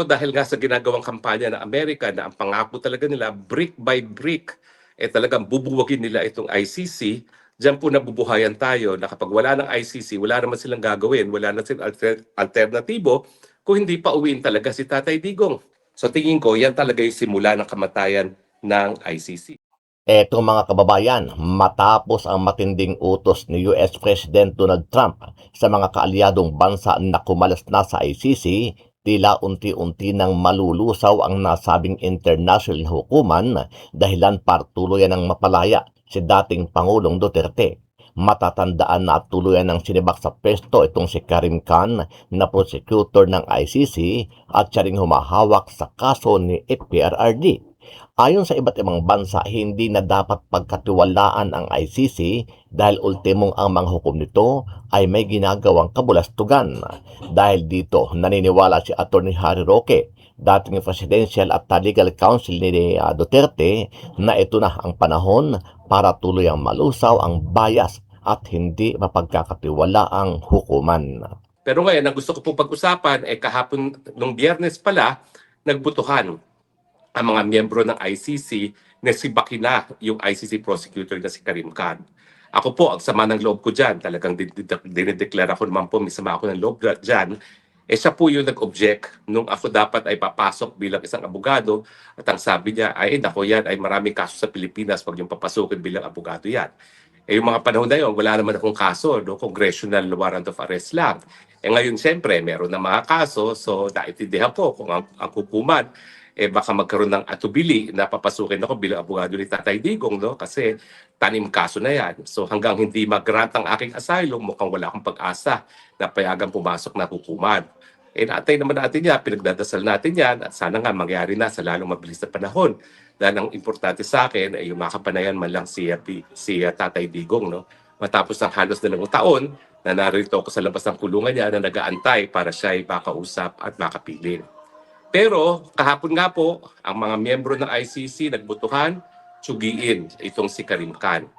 Dahil nga sa ginagawang kampanya ng Amerika na ang pangako talaga nila brick by brick, talagang bubuwagin nila itong ICC, diyan po nabubuhayan tayo na kapag wala ng ICC, wala naman silang gagawin, wala na silang alternatibo kung hindi pa uwiin talaga si Tatay Digong. So tingin ko, yan talaga yung simula ng kamatayan ng ICC. Eto mga kababayan, matapos ang matinding utos ni US President Donald Trump sa mga kaalyadong bansa na kumalas na sa ICC, tila unti-unti nang malulusaw ang nasabing international hukuman dahilan para tuluyan ng mapalaya si dating Pangulong Duterte. Matatandaan na tuluyan ng sinibak sa pwesto itong si Karim Khan na prosecutor ng ICC at siya ring humahawak sa kaso ni PRRD. Ayon sa iba't ibang bansa, hindi na dapat pagkatiwalaan ang ICC dahil ultimong ang mga hukom nito ay may ginagawang kabulastugan. Dahil dito, naniniwala si Atty. Harry Roque, dating presidential at legal counsel ni Duterte, na ito na ang panahon para tuluyang malusaw ang bias at hindi mapagkakatiwala ang hukuman. Pero ngayon, ang gusto ko pong pag-usapan, kahapon, nung Biyernes pala, nagbutuhan ang mga miyembro ng ICC na sibakin na yung ICC prosecutor na si Karim Khan. Ako po, ang sama ng loob ko dyan, talagang dinideklara ko naman po, may sama ako ng loob dyan, siya po yung nag-object nung ako dapat ay papasok bilang isang abogado at ang sabi niya, ay nako yan, ay maraming kaso sa Pilipinas, wag yung papasukin bilang abogado yan. Yung mga panahon na yun, wala naman akong kaso, no? Congressional warrant of arrest lang. Ngayon, siyempre, meron na mga kaso, so naintindihan ko kung ang hukuman baka magkaroon ng atubili na papasukin ako bilang abogado ni Tatay Digong, no? Kasi tanim kaso na yan. So hanggang hindi mag-grant ang aking asylum, mukhang wala akong pag-asa na payagan pumasok na hukuman. Naantay naman natin yan, pinagdadasal natin yan at sana nga mangyari na sa lalong mabilis na panahon. Dahil ang importante sa akin ay yung makapanayan man lang si Tatay Digong, no? Matapos ng halos 2 taon na narito ako sa labas ng kulungan niya na nag-aantay para siya ay makausap at makapiling. Pero kahapon nga po, ang mga miyembro ng ICC nagbutuhan, tsugiin itong si Karim Khan.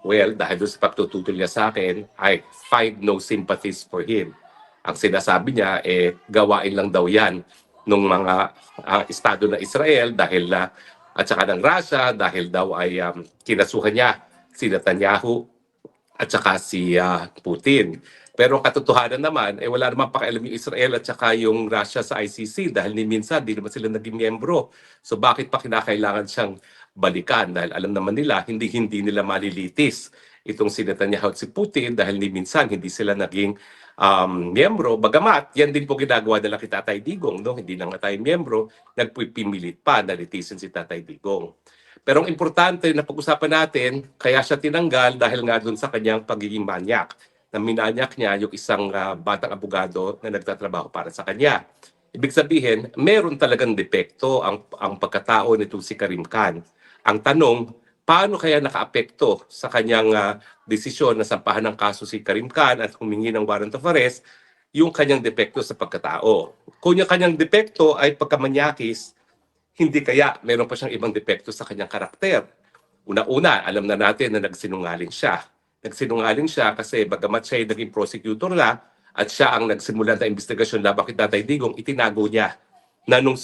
Well, dahil doon sa pagtututol niya sa akin, I find no sympathies for him. Ang sinasabi niya, gawain lang daw yan ng mga estado ng Israel dahil at saka ng Russia dahil daw ay kinasuhan niya si Netanyahu at saka si Putin. Pero ang katotohanan naman, wala naman pakialam yung Israel at saka yung Russia sa ICC dahil ni minsan di naman sila naging miyembro. So bakit pa kinakailangan siyang balikan? Dahil alam naman nila, hindi nila malilitis itong si Netanyahu at si Putin dahil ni minsan hindi sila naging miyembro. Bagamat, yan din po ginagawa nila kay Tatay Digong. No? Hindi lang tayo miyembro, nagpipimilit pa na litisin si Tatay Digong. Pero ang importante na pag-usapan natin, kaya siya tinanggal dahil nga dun sa kanyang pagiging manyak. Na minanyak niya yung isang batang abogado na nagtatrabaho para sa kanya. Ibig sabihin, meron talagang depekto ang pagkatao nito si Karim Khan. Ang tanong, paano kaya nakaapekto sa kanyang desisyon na sampahan ng kaso si Karim Khan at humingi ng warrant of arrest yung kanyang depekto sa pagkatao? Kung yung kanyang depekto ay pagkamanyakis, hindi kaya meron pa siyang ibang depekto sa kanyang karakter. Una-una, alam na natin na nagsinungaling siya. Nagsinungaling siya kasi bagamat siya ay naging prosecutor na at siya ang nagsimula ng investigasyon laban kay Tatay Digong, itinago niya na nung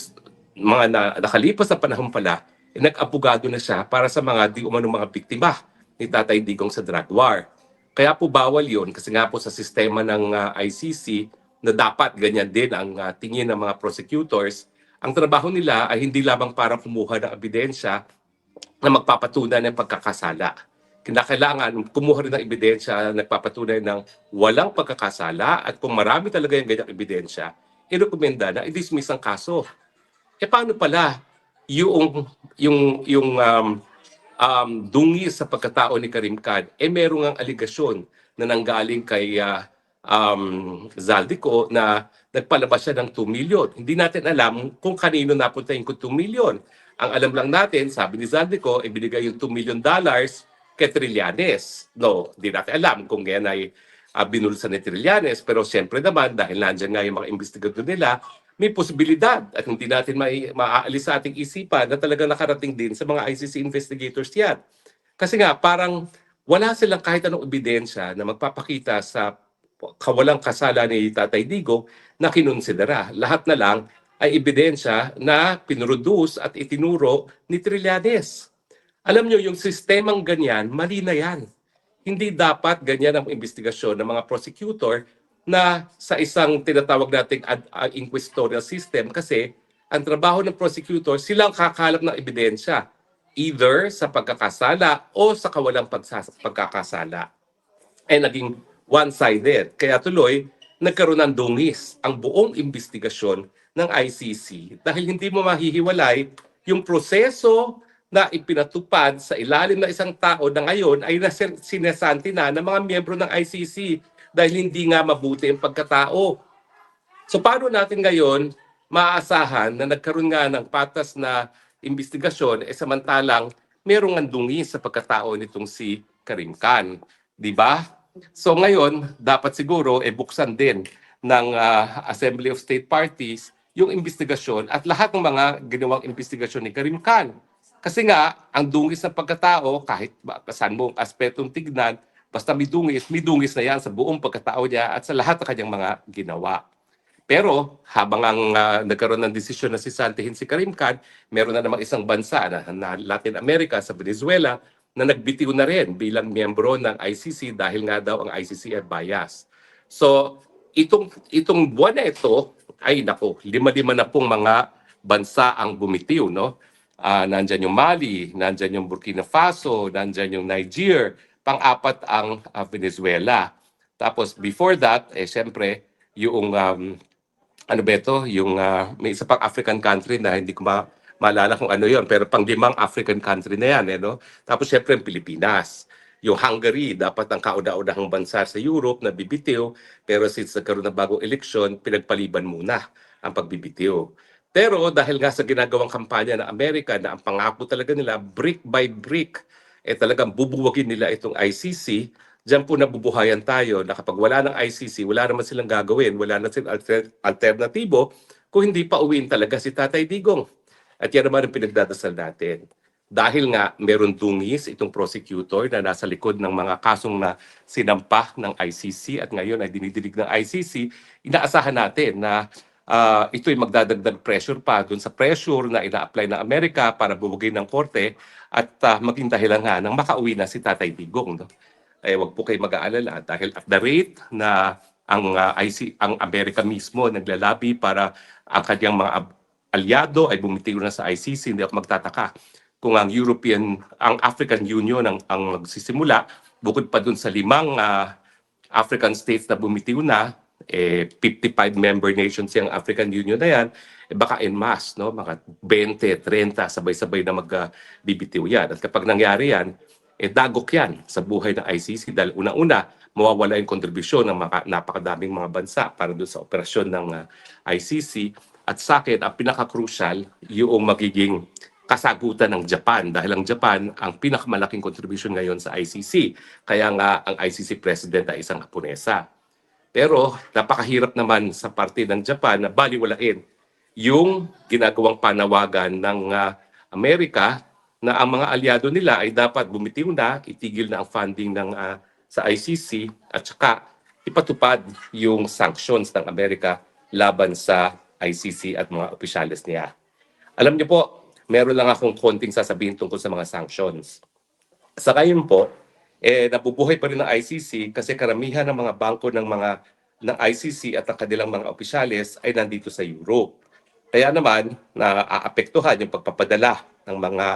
mga nakalipas na panahon pala, nag-abogado na siya para sa mga di umanong mga biktima ni Tatay Digong sa drug war. Kaya po bawal yon kasi nga po sa sistema ng ICC na dapat ganyan din ang tingin ng mga prosecutors. Ang trabaho nila ay hindi lamang para kumuha ng ebidensya na magpapatunay ng pagkakasala. Kinakailangan kumuha rin ng ebidensya na nagpapatunay ng walang pagkakasala at kung marami talaga yung ganyang ebidensya, irekomenda na i-dismiss ang kaso. Paano pala yung dungi sa pagkatao ni Karim Khan, merong ang aligasyon na nanggaling kay Zaldico na nagpalabas siya ng 2 million. Hindi natin alam kung kanino napunta yung 2 million. Ang alam lang natin, sabi ni Zaldico, ibinigay yung $2 million kay Trillanes. No, hindi natin alam kung yan ay binulsan ni Trillanes. Pero siyempre naman, dahil nandyan nga yung mga investigador nila, may posibilidad at hindi natin maaalis sa ating isipan na talagang nakarating din sa mga ICC investigators yan. Kasi nga, parang wala silang kahit anong ebidensya na magpapakita sa kawalang kasala ni Tatay Digong na kinonsidera. Lahat na lang ay ebidensya na pinroduce at itinuro ni Trillanes. Alam nyo, yung sistemang ganyan, mali na yan. Hindi dapat ganyan ang investigasyon ng mga prosecutor na sa isang tinatawag nating inquisitorial system kasi ang trabaho ng prosecutor, silang kakalap ng ebidensya either sa pagkakasala o sa kawalang pagkakasala. Naging one-sided. Kaya tuloy, nagkaroon ng dungis ang buong investigasyon ng ICC dahil hindi mo mahihiwalay yung proseso na ipinatupad sa ilalim ng isang tao na ngayon ay sinesanti na ng mga miyembro ng ICC dahil hindi nga mabuti ang pagkatao. So paano natin ngayon maaasahan na nagkaroon nga ng patas na investigasyon samantalang merong andungi sa pagkatao nitong si Karim Khan, di ba? So ngayon, dapat siguro buksan din ng Assembly of State Parties yung investigasyon at lahat ng mga ginawang investigasyon ni Karim Khan. Kasi nga, ang dungis ng pagkatao, kahit saan mo aspetong tignan, basta may dungis na yan sa buong pagkatao niya at sa lahat ng kanyang mga ginawa. Pero habang nagkaroon ng desisyon na sisantihin si Karim Khan, meron na namang isang bansa na Latin America sa Venezuela na nagbitiw na rin bilang miyembro ng ICC dahil nga daw ang ICC ay bias. So itong buwan na ito, ay nako, lima-lima na pong mga bansa ang bumitiw, no? Nandyan yung Mali, nandyan yung Burkina Faso, nandyan yung Niger, pang-apat ang Venezuela. Tapos before that, siyempre, yung ano ba ito? Yung may isa pang African country na hindi ko maalala kung ano yon, pero pang-limang African country na yan, no? Tapos siyempre ang Pilipinas. Yung Hungary, dapat ang kauna-unahang bansa sa Europe na bibitiw, pero since nagkaroon ng bagong eleksyon, pinagpaliban muna ang pagbibitiw. Pero dahil nga sa ginagawang kampanya ng Amerika na ang pangako talaga nila, brick by brick, talagang bubuwagin nila itong ICC, diyan po nabubuhayan tayo na kapag wala ng ICC, wala naman silang gagawin, wala na silang alternatibo kung hindi pa uwiin talaga si Tatay Digong. At yan naman ang pinagdadasal natin. Dahil nga meron dungis itong prosecutor na nasa likod ng mga kasong na sinampa ng ICC at ngayon ay dinidinig ng ICC, inaasahan natin na ito'y magdadagdag pressure pa dun sa pressure na ina-apply ng Amerika para buwagin ng korte at maging dahilan nga ng makauwi na si Tatay Digong. No? Wag po kayo mag-aalala dahil at the rate na ang Amerika mismo naglalabi para ang kanyang mga aliado ay bumitiw na sa ICC, hindi ako magtataka kung ang African Union ang magsisimula, bukod pa dun sa 5 African states na bumitiw na, 55 member nations yung African Union na yan, baka en masse, no? Mga 20, 30, sabay-sabay na magbibitiw yan. At kapag nangyari yan, dagok yan sa buhay ng ICC dahil una-una, mawawala yung kontribusyon ng napakadaming mga bansa para doon sa operasyon ng ICC. At sa akin, ang pinaka-crucial, yung magiging kasagutan ng Japan dahil ang Japan ang pinakamalaking contribution ngayon sa ICC. Kaya nga ang ICC president ay isang Haponesa. Pero napakahirap naman sa parte ng Japan na baliwalain yung ginagawang panawagan ng Amerika na ang mga aliado nila ay dapat bumitiw na, itigil na ang funding sa ICC at saka ipatupad yung sanctions ng Amerika laban sa ICC at mga opisyalis niya. Alam niyo po, meron lang akong konting sasabihin tungkol sa mga sanctions. Sa ngayon po, nabubuhay pa rin ng ICC kasi karamihan ng mga bangko ng ICC at ang kanilang mga opisyalis ay nandito sa Europe. Kaya naman, naaapektuhan yung pagpapadala ng mga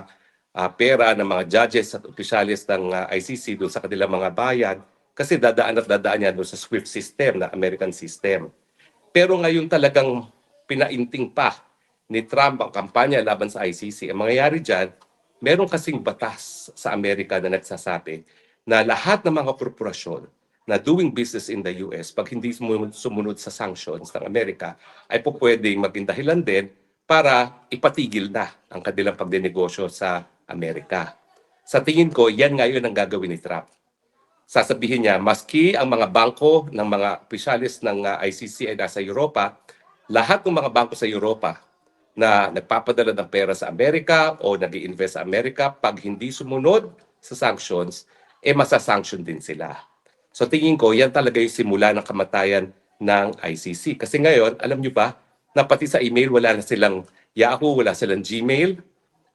pera ng mga judges at opisyalis ng ICC doon sa kanilang mga bayan kasi dadaan yan doon sa SWIFT system, na American system. Pero ngayon talagang pinainting pa ni Trump ang kampanya laban sa ICC. Ang mangyayari dyan, meron kasing batas sa Amerika na nagsasabi na lahat ng mga korporasyon na doing business in the US, pag hindi sumunod sa sanctions ng Amerika, ay po pwedeng maging dahilan din para ipatigil na ang kanilang pagdinegosyo sa Amerika. Sa tingin ko, yan ngayon ang gagawin ni Trump. Sasabihin niya, maski ang mga bangko ng mga opisyalis ng ICC ay nasa Europa, lahat ng mga bangko sa Europa na nagpapadala ng pera sa Amerika o nag-i-invest sa Amerika, pag hindi sumunod sa sanctions, masasanction din sila. So tingin ko, yan talaga yung simula ng kamatayan ng ICC. Kasi ngayon, alam nyo ba, na pati sa email wala na silang Yahoo, wala silang Gmail.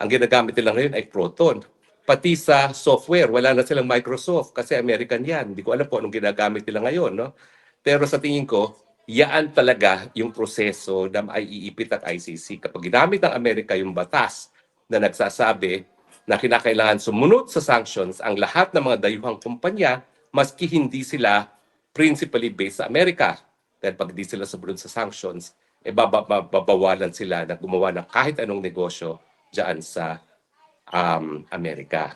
Ang ginagamit nila ngayon ay Proton. Pati sa software, wala na silang Microsoft kasi American yan. Hindi ko alam po anong ginagamit nila ngayon. No? Pero sa tingin ko, yaan talaga yung proseso na maiipit ang ICC. Kapag ginamit ng Amerika yung batas na nagsasabi na kinakailangan sumunod sa sanctions ang lahat ng mga dayuhang kumpanya maski hindi sila principally based sa Amerika. Dahil pag di sila sumunod sa sanctions, babawalan sila na gumawa ng kahit anong negosyo dyan sa Amerika.